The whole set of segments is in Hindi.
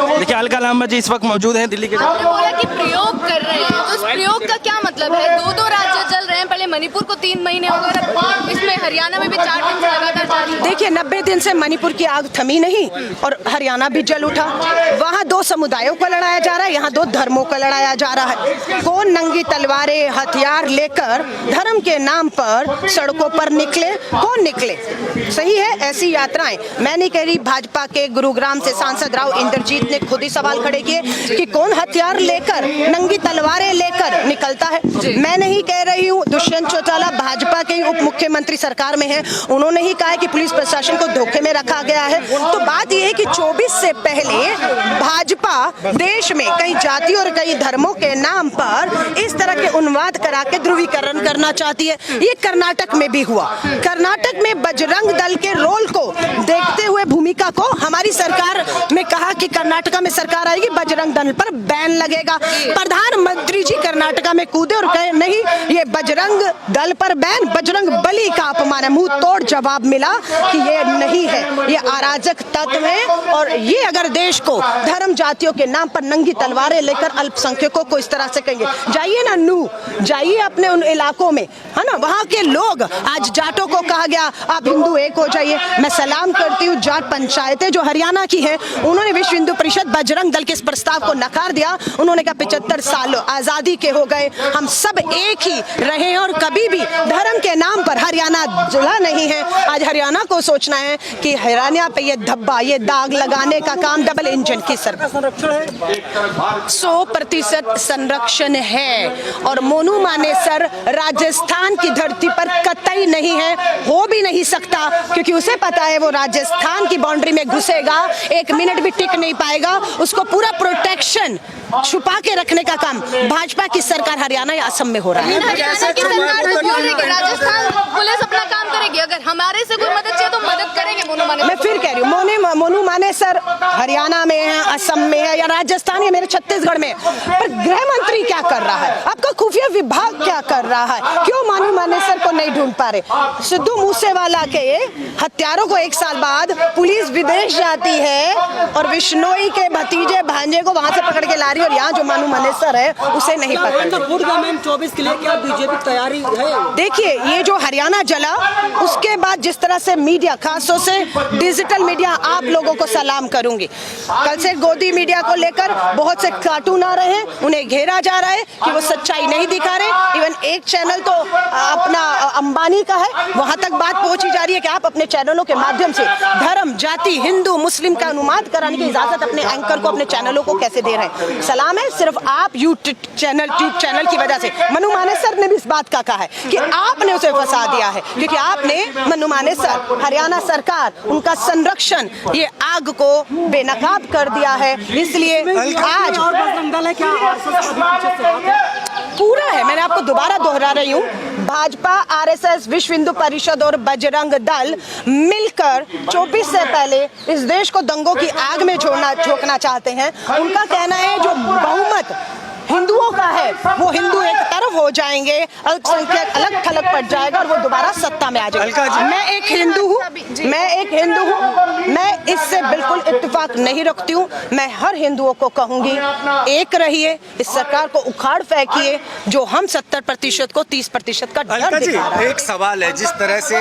देखिए अलका लांबा जी इस वक्त मौजूद हैं दिल्ली के। आपने बोला कि प्रयोग कर रहे हैं, तो इस प्रयोग का क्या मतलब है? दो राज्य जल रहे हैं, पहले मणिपुर को 3 महीने हो गए, इसमें हरियाणा में भी 4 दिन से लगातार जारी है। देखिए 90 दिन से मणिपुर की आग थमी नहीं और हरियाणा भी जल उठा। वहाँ 2 समुदायों को लड़ाया जा रहा है, यहाँ 2 धर्मों को लड़ाया जा रहा है। कौन नंगी तलवारें हथियार लेकर धर्म के नाम पर सड़कों पर निकले, कौन निकले? सही है, ऐसी यात्राएं मैं नहीं कह रही। भाजपा के गुरुग्राम से सांसद राव इंद्रजीत ने खुद ही सवाल खड़े किए कि कौन हथियार लेकर नंगी तलवारें लेकर निकलता है। मैं नहीं कह रही हूँ, दुष्यंत चौटाला भाजपा के उप मुख्यमंत्री सरकार में है, उन्होंने ही कहा है कि पुलिस प्रशासन को धोखे में रखा गया है। तो बात यह है कि 24 से पहले भाजपा देश में कई जाति और कई धर्मों के नाम पर इस तरह के उन्माद करा के ध्रुवीकरण करना चाहती है। ये कर्नाटक में भी हुआ। कर्नाटक में बजरंग दल के रोल को देखते हुए, भूमिका को हमारी सरकार में कहा कि कर्नाटक में सरकार आएगी, बजरंग दल पर बैन लगेगा। प्रधानमंत्री जी कर्नाटक में कूदे और कहे नहीं, ये बजरंग दल पर बैन बजरंग बली का अपमान है। मुंह तोड़ जवाब मिला कि ये नहीं है, ये अराजक तत्व है और ये अगर देश को धर्म जातियों के नाम पर नंगी तलवारें लेकर अल्पसंख्यकों को इस तरह से कहेंगे। जाइए ना नू, जाइए अपने उन इलाकों में, है ना, वहाँ के लोग, आज जाटों को कहा गया आप हिंदू एक हो जाइए। मैं सलाम करती हूँ जाट पंचायतें जो हरियाणा की हैं, उन्होंने विश्व हिंदू परिषद बजरंग दल के इस प्रस्ताव को नकार दिया। उन्होंने कहा 75 साल आजादी के हो गए, हम सब एक ही रहे और कभी भी धर्म के नाम पर हरियाणा जला नहीं है। आज हरियाणा को सोचना है कि हरियाणा पे ये धब्बा, ये दाग लगाने का काम डबल इंजन की सरकार। 100% संरक्षण है और मोनू मानेसर राजस्थान की धरती पर कतई नहीं है, हो भी नहीं सकता, क्योंकि उसे पता है वो राजस्थान की बाउंड्री में घुसेगा 1 मिनट भी टिक नहीं पाएगा। उसको पूरा प्रोटेक्शन छुपा के रखने का काम भाजपा की सरकार हरियाणा या असम में हो रहा है। हरियाणा की सरकार तो बोल रही है राजस्थान पुलिस अपना काम करेगी, अगर हमारे से कोई मदद चाहिए तो मदद करेंगे मोनू मानेसर। मैं फिर कह रही हूँ, मोनू मानेसर हरियाणा में है, असम में है या राजस्थान या मेरे छत्तीसगढ़ में है, पर गृह मंत्री क्या कर रहा है, आपका खुफिया विभाग क्या कर रहा है? क्यों मोनू मानेसर को नहीं ढूंढ पा रहे? सिद्धू मूसेवाला के हत्यारों को 1 साल बाद पुलिस विदेश जाती है और विश्नोई के भतीजे भांजे को वहां से पकड़ के ला रही है, और यहाँ जो मोनू मानेसर है उसे नहीं पकड़। 24 के लिए क्या बीजेपी तैयारी है? देखिए ये जो हरियाणा जला, उसके बाद जिस तरह से मीडिया, खासतौर से डिजिटल मीडिया, आप लोगों को सलाम करूंगी। कल से गोदी मीडिया को लेकर बहुत से कार्टून आ रहे हैं, उन्हें घेरा जा रहा है कि वो सच्चाई नहीं दिखा रहे। इवन एक चैनल तो अपना अंबानी का है, वहां तक बात पहुंची जा रही है कि आप अपने चैनलों के माध्यम से धर्म, जाति, हिंदू मुस्लिम का अनुवाद कराने की इजाजत अपने एंकर को, अपने चैनलों को कैसे दे रहे हैं? सलाम है, सिर्फ आप यूट्यूब चैनल की वजह से। मोनू मानेसर ने भी इस बात का कहा है कि आपने उसे फंसा दिया है, क्योंकि आपने मोनू मानेसर, हरियाणा सरकार, उनका संरक्षण, ये आग को बेनकाब कर दिया है। इसलिए आज पूरा है, मैंने आपको दोबारा दोहरा रही हूँ, भाजपा, आरएसएस, विश्व हिंदू परिषद और बजरंग दल मिलकर 24 से पहले इस देश को दंगों की आग में झोंकना चाहते हैं। उनका कहना है जो बहुमत हिंदुओं का है वो हिंदू एक तरफ हो जाएंगे, अल्पसंख्यक अलग थलग पड़ जाएगा और वो दोबारा सत्ता में आ जाएगा। मैं एक हिंदू हूँ, मैं इससे बिल्कुल इत्तेफाक नहीं रखती हूँ। मैं हर हिंदुओं को कहूंगी, एक रहिए, इस सरकार को उखाड़ फेंकिए जो हम 70% को 30% का डर दिखा रहा है। एक सवाल है, जिस तरह से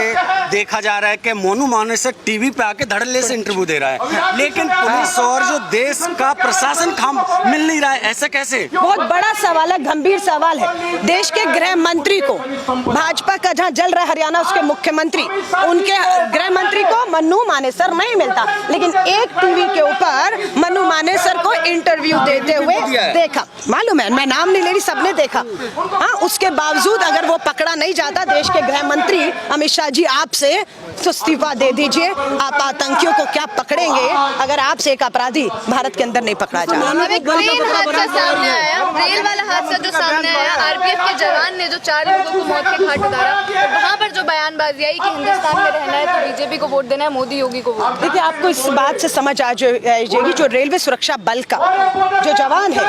देखा जा रहा है कि मोनू मानेसर टीवी पे आके धड़ल्ले से इंटरव्यू दे रहा है, लेकिन पुलिस और जो देश का प्रशासन काम मिल नहीं रहा है, ऐसा कैसे? बहुत बड़ा सवाल है, गंभीर सवाल है। देश के गृह मंत्री को, भाजपा का जहां जल रहा हरियाणा, उसके मुख्यमंत्री, उनके गृह मंत्री को मोनू मानेसर नहीं मिलता, लेकिन एक टीवी के ऊपर मोनू मानेसर को इंटरव्यू देते हुए देखा। मालूम है, मैं नाम नहीं ले रही, सबने देखा। हाँ, उसके बावजूद अगर वो पकड़ा नहीं जाता, देश के गृह मंत्री अमित शाह जी आपसे इस्तीफा दे दीजिए। आप आतंकियों को क्या पकड़ेंगे अगर आपसे एक अपराधी भारत के अंदर नहीं पकड़ा जाता? रेल वाला हादसा जो सामने आया, आरपीएफ के जवान ने जो 4 लोगों को मौत के घाट उतारा, वहाँ पर जो बयानबाजी आई कि हिंदुस्तान में रहना है तो बीजेपी को वोट देना है, मोदी योगी को वोट। देखिए, आपको इस बात से समझ आ जाएगी, जो रेलवे सुरक्षा बल का जो जवान है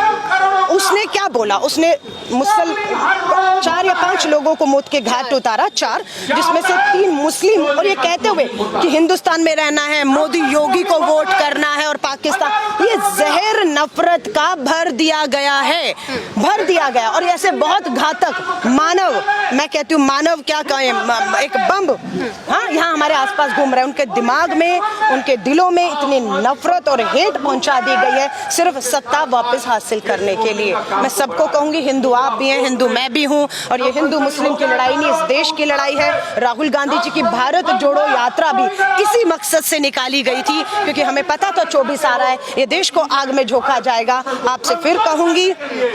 उसने क्या बोला। उसने मुस्लिम 4 या 5 लोगों को मौत के घाट उतारा, 4, जिसमें से 3 मुस्लिम, और ये कहते हुए कि हिंदुस्तान में रहना है, मोदी योगी को वोट करना है और पाकिस्तान। ये जहर नफरत का भर दिया गया है, भर दिया गया। और ऐसे बहुत घातक मानव, मैं कहती हूँ मानव क्या कहें, एक बम हाँ यहाँ हमारे आसपास घूम रहे हैं। उनके दिमाग में, उनके दिलों में इतनी नफरत और हेट पहुंचा दी गई है सिर्फ सत्ता वापस हासिल करने के लिए। मैं सबको कहूंगी, हिंदू आप भी हैं, हिंदू मैं भी हूं, और ये हिंदू मुस्लिम की लड़ाई नहीं, इस देश की लड़ाई है। राहुल गांधी जी की भारत जोड़ो यात्रा भी इसी मकसद से निकाली गई थी, क्योंकि हमें पता था 24 आ रहा है, ये देश को आग में झोंका जाएगा। आपसे फिर कहूंगी,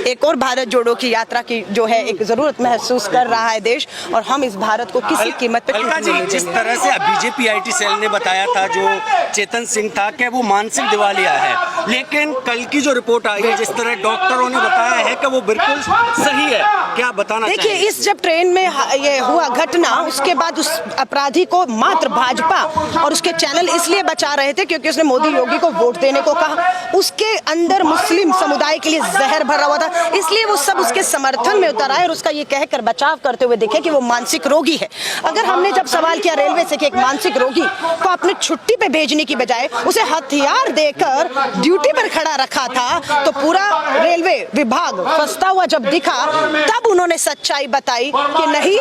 एक और भारत जोड़ो की यात्रा की जो है एक जरूरत महसूस कर रहा है देश, और हम इस भारत को किसी कीमत पे अलका जी, जिस तरह से बीजेपी आईटी सेल ने बताया था, जो चेतन सिंह था, कि वो मानसिक दिवालिया है, लेकिन कल की जो रिपोर्ट आई है, जिस तरह डॉक्टरों ने बताया है कि वो बिल्कुल सही है, क्या बताना चाहिए? देखिए, इस जब ट्रेन में ये हुआ घटना, उसके बाद उस अपराधी को मात्र भाजपा और उसके चैनल इसलिए बचा रहे थे क्योंकि उसने मोदी योगी को वोट देने को कहा। उसके अंदर मुस्लिम समुदाय के लिए जहर भरा हुआ था, इसलिए वो सब उसके समर्थन में उतर आए और उसका ये कहकर बचाव करते हुए देखे कि वो मानसिक रोगी है। अगर हमने जब सवाल किया रेलवे से कि एक मानसिक रोगी को अपने छुट्टी पे भेजने की बजाय उसे हथियार देकर ड्यूटी पर खड़ा रखा था, तो पूरा रेलवे विभाग फंसता हुआ जब दिखा, तब उन्होंने सच्चाई बताई कि नहीं,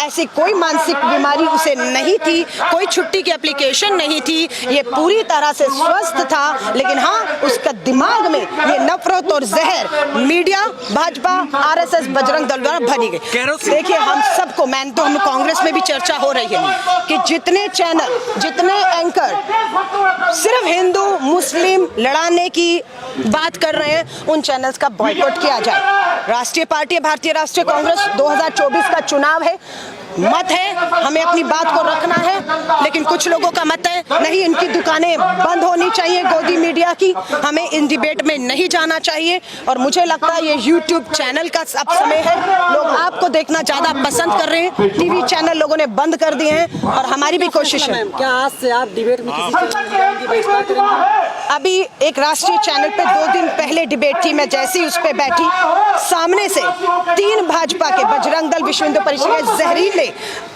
ऐसी कोई मानसिक बीमारी उसे नहीं थी, कोई छुट्टी की एप्लीकेशन नहीं थी, ये पूरी तरह से स्वस्थ था। लेकिन हाँ, उसका दिमाग में ये नफरत और जहर मीडिया, भाजपा, आरएसएस, बजरंग दल द्वारा भरी गई। देखिए, हम सबको, तो हम कांग्रेस में भी चर्चा हो रही है कि जितने चैनल, जितने एंकर सिर्फ हिंदू मुस्लिम लड़ाने की बात कर रहे हैं, उन चैनल्स का बॉयकॉट किया जाए। राष्ट्रीय पार्टी भारतीय राष्ट्रीय कांग्रेस, 2024 का चुनाव है, मत है, हमें अपनी बात को रखना है, लेकिन कुछ लोगों का मत है नहीं, इनकी दुकानें बंद होनी चाहिए, गोदी मीडिया की, हमें इन डिबेट में नहीं जाना चाहिए। और मुझे लगता है ये यूट्यूब चैनल का अब समय है, लोग आपको देखना ज्यादा पसंद कर रहे हैं, टीवी चैनल लोगों ने बंद कर दिए हैं, और हमारी भी कोशिश है। क्या आज से आप डिबेट में किसी अभी एक राष्ट्रीय चैनल पे 2 दिन पहले डिबेट थी, मैं जैसे ही उस पे बैठी, सामने से 3 भाजपा के, बजरंग दल, विश्व हिंदू परिषद के जहरीले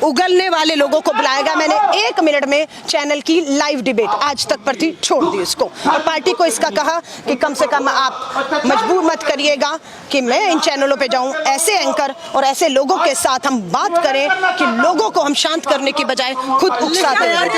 उगलने वाले लोगों को बुलाया गया। मैंने 1 मिनट में चैनल की लाइव डिबेट आज तक पर थी, छोड़ दी उसको, और पार्टी को इसका कहा कि कम से कम आप मजबूर मत करिएगा कि मैं इन चैनलों पे जाऊं। ऐसे एंकर और ऐसे लोगों के साथ हम बात करें कि लोगों को हम शांत करने की बजाय खुद उकसाते हैं।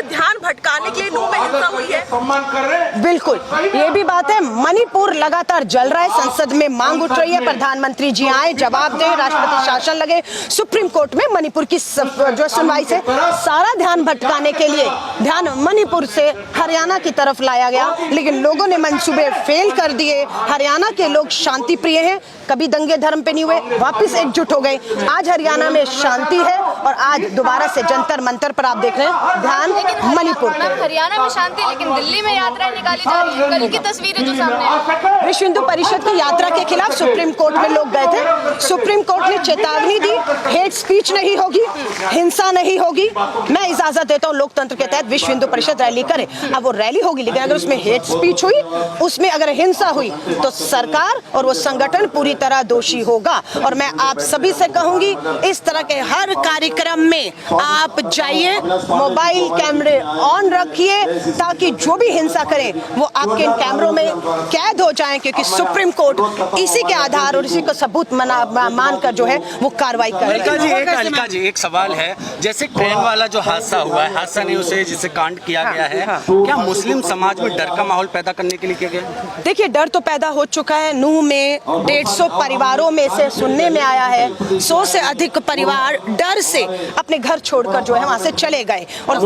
ध्यान भटकाने के लिए में हिंसा हुई है। बिल्कुल, ये भी बात है। मणिपुर लगातार जल रहा है, संसद में मांग उठ रही है, प्रधानमंत्री जी आए, जवाब दें, राष्ट्रपति शासन लगे। सुप्रीम कोर्ट में मणिपुर की जो सुनवाई से सारा ध्यान भटकाने के लिए ध्यान मणिपुर से हरियाणा की तरफ लाया गया, लेकिन लोगों ने मंसूबे फेल कर दिए। हरियाणा के लोग शांति प्रिय हैं, कभी दंगे धर्म पे नहीं हुए, वापस एकजुट हो गए। आज हरियाणा में शांति है, और आज दोबारा से जंतर मंतर पर आप देख रहे हैं ध्यान मणिपुर। हरियाणा में शांति, लेकिन दिल्ली में यात्रा निकाली जा रही है। कल की तस्वीरें जो सामने है, विश्व हिंदू परिषद की यात्रा के खिलाफ सुप्रीम कोर्ट में लोग गए थे। सुप्रीम कोर्ट ने चेतावनी दी, हेट स्पीच नहीं होगी, हिंसा नहीं होगी। मैं इजाजत देता हूँ लोकतंत्र के तहत विश्व हिंदू परिषद रैली करे, अब वो रैली होगी, लेकिन अगर उसमें हेट स्पीच हुई, उसमें अगर हिंसा हुई, तो सरकार और वो संगठन पूरी तरह दोषी होगा। और मैं आप सभी से कहूंगी, इस तरह के हर कार्यक्रम में आप जाइए, मोबाइल कैमरे ऑन रखिए, ताकि जो भी हिंसा करें वो आपके इन कैमरों में कैद हो जाएं, क्योंकि सुप्रीम कोर्ट इसी के आधार और इसी को सबूत मानकर जो है वो कार्रवाई करेगा। अलका जी, एक सवाल है, जैसे ट्रेन वाला जो हादसा हुआ है, हादसा नहीं उसे जिसे कांड किया गया है, क्या मुस्लिम समाज में डर का माहौल पैदा करने के लिए किया गया? देखिए, डर तो पैदा हो चुका है। नूह में 150 परिवारों में से सुनने में आया है 100 से अधिक परिवार डर से अपने घर छोड़कर जो है वहां से चले गए, और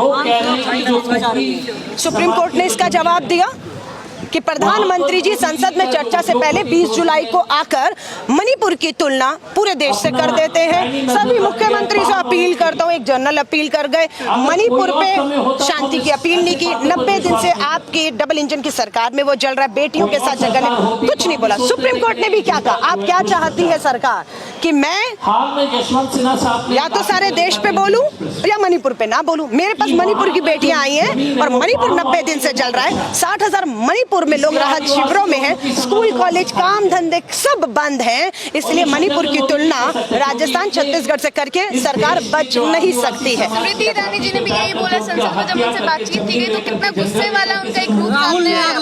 सुप्रीम कोर्ट ने इसका जवाब दिया कि प्रधानमंत्री जी संसद में चर्चा से पहले 20 जुलाई को आकर मणिपुर की तुलना पूरे देश से कर देते हैं। सभी मुख्यमंत्री से अपील करता हूँ, एक जनरल अपील कर गए, मणिपुर पे शांति की अपील नहीं की। 90 दिन से आपकी डबल इंजन की सरकार में वो जल रहा है, बेटियों के साथ जगह ने कुछ नहीं बोला। सुप्रीम कोर्ट ने भी क्या कहा, आप क्या चाहती है सरकार कि मैं या तो सारे देश पे बोलूं या मणिपुर पे ना बोलूं? मेरे पास मणिपुर की बेटियां आई हैं, और मणिपुर 90 दिन से जल रहा है। 60,000 मणिपुर में लोग राहत शिविरों में हैं, स्कूल कॉलेज काम धंधे सब बंद हैं। इसलिए मणिपुर की तुलना राजस्थान छत्तीसगढ़ से करके सरकार बच नहीं सकती है। स्मृति ईरानी जी ने भी यही बोला संसद में जब उनसे बातचीत की गई, तो कितना गुस्से वाला उनका एक रूप सामने आया।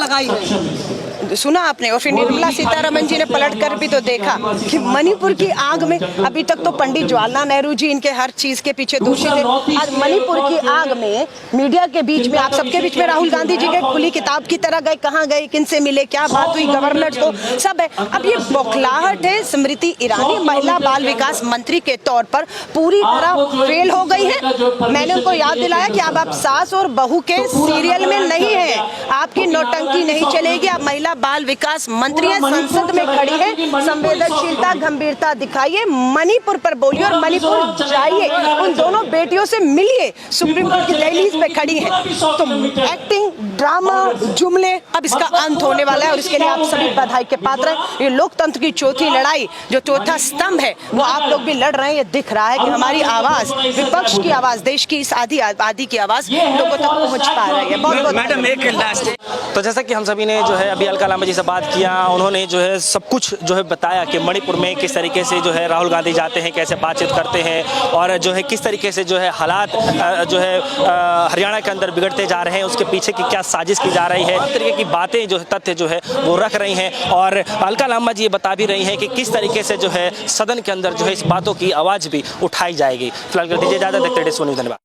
सुना आपने, और फिर निर्मला सीतारमण जी ने पलट कर भी तो देखा कि मणिपुर की आग में अभी तक तो पंडित जवाहरलाल नेहरू जी इनके हर चीज के पीछे दोषी थे। आज मणिपुर की आग में मीडिया के बीच में, आप सबके बीच में राहुल गांधी जी के खुली किताब की तरह गए, कहाँ गए, किनसे मिले, क्या बात हुई, गवर्नर को सब है। अब ये बौखलाहट है। स्मृति ईरानी महिला बाल विकास मंत्री के तौर पर पूरी तरह फेल हो गई है। मैंने उनको याद दिलाया कि अब आप सास और बहू के सीरियल में नहीं है, आपकी नौटंकी नहीं चलेगी। आप महिला बाल विकास मंत्री है, संसद में खड़ी है, संवेदनशीलता गंभीरता दिखाइए, मणिपुर पर बोलिए और मणिपुर जाइए, उन दोनों बेटियों से मिलिए, सुप्रीम कोर्ट की दहलीज पे खड़ी है। तो एक्टिंग, ड्रामा, जुमले, अब इसका अंत होने वाला है और इसके लिए आप सभी बधाई के पात्र हैं। ये लोकतंत्र की चौथी लड़ाई, जो चौथा स्तंभ है, वो आप लोग भी लड़ रहे हैं। ये दिख रहा है कि हमारी आवाज, विपक्ष की आवाज, देश की इस आबादी की आवाज लोगों तक पहुंच पा रही है। बहुत बहुत मैडम एक लास्ट, तो जैसा कि हम सभी ने जो है अभी अलका लांबा जी से बात किया, उन्होंने जो है सब कुछ जो है बताया कि मणिपुर में किस तरीके से जो है राहुल गांधी जाते हैं, कैसे बातचीत करते हैं और जो है किस तरीके से जो है हालात जो है हरियाणा के अंदर बिगड़ते जा रहे हैं, उसके पीछे की क्या साजिश की जा रही है, इस तरीके की बातें जो है, तथ्य जो है वो रख रही हैं। और अलका लांबा जी ये बता भी रही हैं कि किस तरीके से जो है सदन के अंदर जो है इस बातों की आवाज़ भी उठाई जाएगी। फिलहाल कर दीजिए इजाज़त, देखते हैं डेस्क न्यूज़। धन्यवाद।